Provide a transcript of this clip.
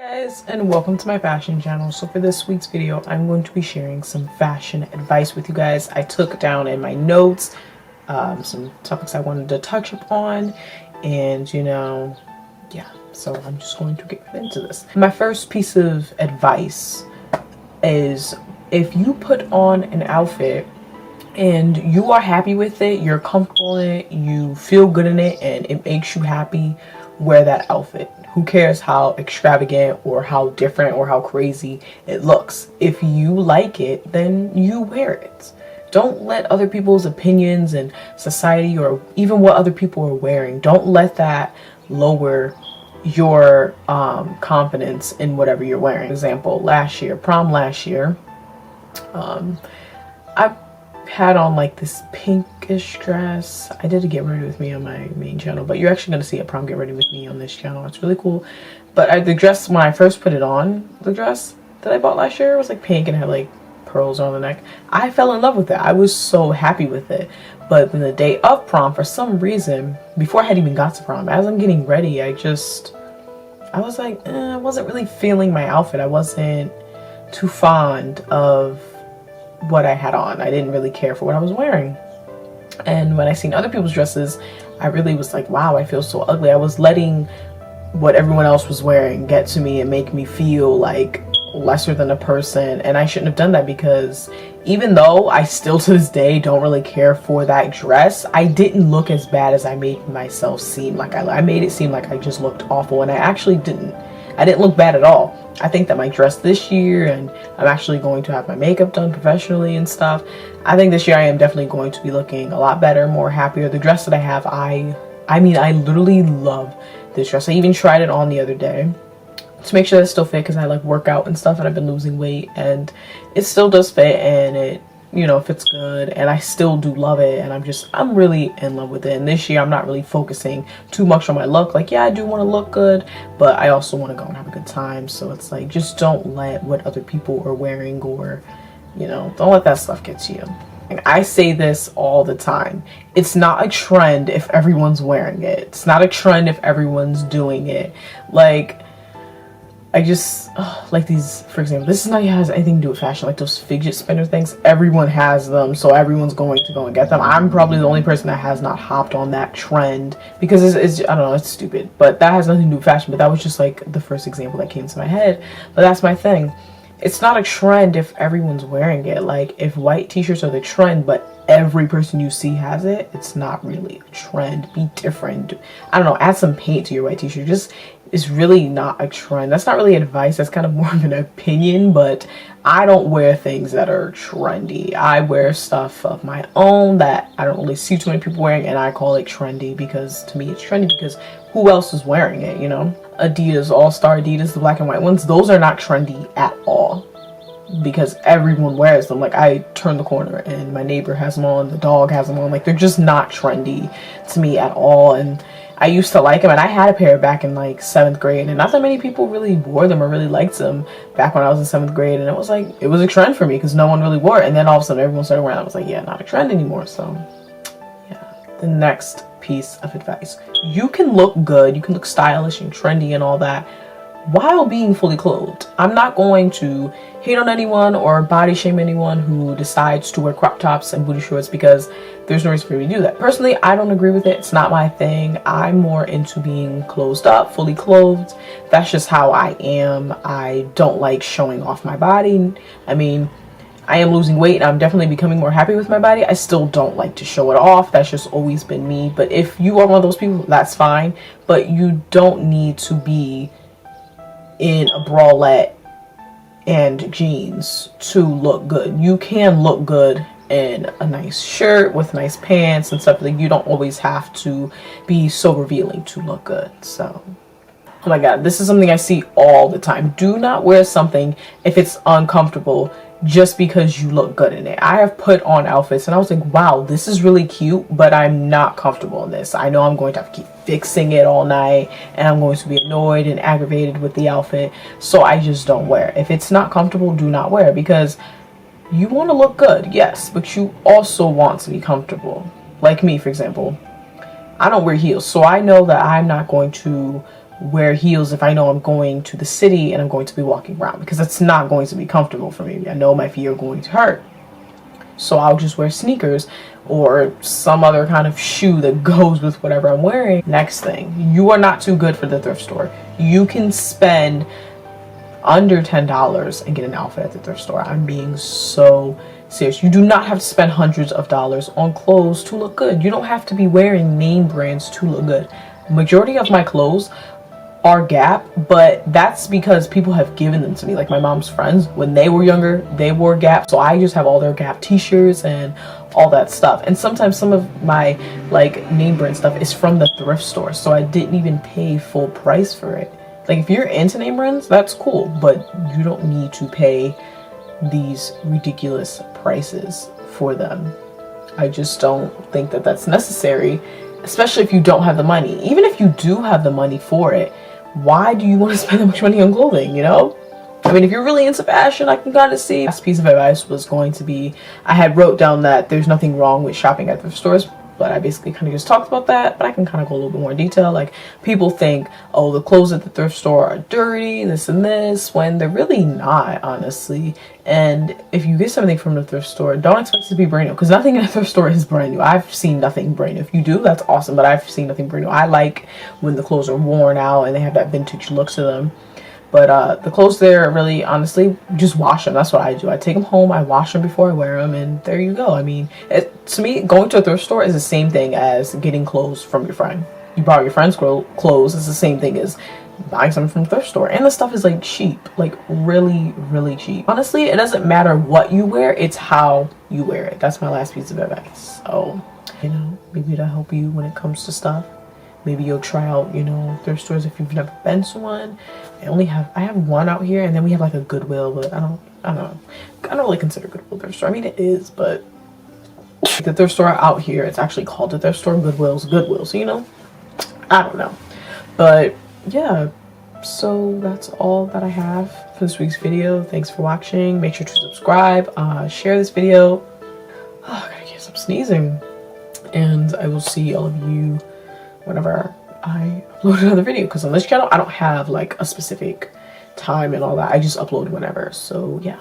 Guys, and welcome to my fashion channel. So for this week's video, I'm going to be sharing some fashion advice with you guys. I took down in my notes some topics I wanted to touch upon, and yeah, so I'm just going to get into this. My first piece of advice is, if you put on an outfit and you are happy with it, you're comfortable in it, you feel good in it, and it makes you happy, wear that outfit. Who cares how extravagant or how different or how crazy it looks? If you like it, then you wear it. Don't let other people's opinions and society, or even what other people are wearing, don't let that lower your confidence in whatever you're wearing. For example, prom last year, I had on like this pinkish dress. I did a get ready with me on my main channel, but you're actually going to see a prom get ready with me on this channel. It's really cool. But the dress, when I first put it on, the dress that I bought last year, was like pink and had like pearls on the neck. I fell in love with it. I was so happy with it. But then the day of prom, for some reason, before I had even got to prom, as I'm getting ready, I was like, I wasn't really feeling my outfit. I wasn't too fond of what I had on. I didn't really care for what I was wearing. And when I seen other people's dresses, I really was like, wow, I feel so ugly. I was letting what everyone else was wearing get to me and make me feel like lesser than a person. And I shouldn't have done that, because even though I still to this day don't really care for that dress, I didn't look as bad as I made myself seem like. I made it seem like I just looked awful, and I actually didn't. I didn't look bad at all. I think that my dress this year, and I'm actually going to have my makeup done professionally and stuff, I think this year I am definitely going to be looking a lot better, more happier. The dress that I have, I mean, I literally love this dress. I even tried it on the other day to make sure that it still fit, because I like work out and stuff, and I've been losing weight, and it still does fit, and it fits good, and I still do love it, and I'm really in love with it. And this year I'm not really focusing too much on my look. Like, yeah, I do want to look good, but I also want to go and have a good time. So it's like, just don't let what other people are wearing, or don't let that stuff get to you. And I say this all the time, it's not a trend if everyone's wearing it. It's not a trend if everyone's doing it. Like, I just like these, for example, this is not has anything to do with fashion, like those fidget spinner things. Everyone has them, so everyone's going to go and get them. I'm probably the only person that has not hopped on that trend, because it's I don't know, it's stupid, but that has nothing to do with fashion. But that was just like the first example that came to my head. But that's my thing. It's not a trend if everyone's wearing it. Like, if white t-shirts are the trend, but every person you see has it, it's not really a trend. Be different. I don't know, add some paint to your white t-shirt. It's really not a trend. That's not really advice. That's kind of more of an opinion, but I don't wear things that are trendy. I wear stuff of my own that I don't really see too many people wearing, and I call it trendy because to me it's trendy because who else is wearing it, Adidas, All-Star Adidas, the black and white ones, those are not trendy at all, because everyone wears them. Like, I turn the corner and my neighbor has them on, the dog has them on. Like, they're just not trendy to me at all. And I used to like them, and I had a pair back in like 7th grade, and not that many people really wore them or really liked them back when I was in 7th grade. And it was a trend for me because no one really wore it. And then all of a sudden everyone started wearing it. I was like, yeah, not a trend anymore. So yeah. The next piece of advice, you can look good, you can look stylish and trendy and all that while being fully clothed. I'm not going to hate on anyone or body shame anyone who decides to wear crop tops and booty shorts, because there's no reason for me to do that. Personally, I don't agree with it. It's not my thing. I'm more into being closed up, fully clothed. That's just how I am. I don't like showing off my body. I mean, I am losing weight and I'm definitely becoming more happy with my body. I still don't like to show it off. That's just always been me. But if you are one of those people, that's fine. But you don't need to be in a bralette and jeans to look good. You can look good in a nice shirt with nice pants and stuff. Like, you don't always have to be so revealing to look good. So, oh my god, this is something I see all the time. Do not wear something if it's uncomfortable just because you look good in it. I have put on outfits and I was like, wow, this is really cute, but I'm not comfortable in this. I know I'm going to have to keep fixing it all night, and I'm going to be annoyed and aggravated with the outfit, so I just don't wear it. If it's not comfortable, do not wear it, because you want to look good, yes, but you also want to be comfortable. Like me, for example, I don't wear heels, so I know that I'm not going to wear heels if I know I'm going to the city and I'm going to be walking around, because it's not going to be comfortable for me. I know my feet are going to hurt. So I'll just wear sneakers or some other kind of shoe that goes with whatever I'm wearing. Next thing, you are not too good for the thrift store. You can spend under $10 and get an outfit at the thrift store. I'm being so serious. You do not have to spend hundreds of dollars on clothes to look good. You don't have to be wearing name brands to look good. Majority of my clothes are Gap, but that's because people have given them to me. Like my mom's friends, when they were younger, they wore Gap, so I just have all their Gap t-shirts and all that stuff. And sometimes some of my like name brand stuff is from the thrift store, so I didn't even pay full price for it. Like if you're into name brands, that's cool, but you don't need to pay these ridiculous prices for them. I just don't think that that's necessary, especially if you don't have the money. Even if you do have the money for it, why do you want to spend that much money on clothing, you know? I mean, if you're really into fashion, I can kind of see. Last piece of advice was going to be, I had wrote down that there's nothing wrong with shopping at thrift stores, but I basically kind of just talked about that, but I can kind of go a little bit more in detail. Like, people think, oh, the clothes at the thrift store are dirty, this and this, when they're really not, honestly. And if you get something from the thrift store, don't expect it to be brand new, because nothing in a thrift store is brand new. I've seen nothing brand new. If you do, that's awesome, but I've seen nothing brand new. I like when the clothes are worn out and they have that vintage look to them. But the clothes there, really, honestly, just wash them. That's what I do. I take them home, I wash them before I wear them, and there you go. I mean, to me, going to a thrift store is the same thing as getting clothes from your friend. You borrow your friend's clothes, it's the same thing as buying something from the thrift store. And the stuff is like cheap, like really, really cheap. Honestly, it doesn't matter what you wear, it's how you wear it. Have my last piece of advice. So, you know, maybe it'll help you when it comes to stuff. Maybe you'll try out, you know, thrift stores if you've never been to one. I have one out here, and then we have like a Goodwill, but I don't really consider Goodwill a thrift store. I mean, it is, but the thrift store out here, it's actually called a thrift store. Goodwill's Goodwill, so you know, I don't know. But yeah, so that's all that I have for this week's video. Thanks for watching. Make sure to subscribe, share this video. Oh, I gotta get some sneezing. And I will see all of you whenever I upload another video, because on this channel I don't have like a specific time and all that. I just upload whenever. So yeah.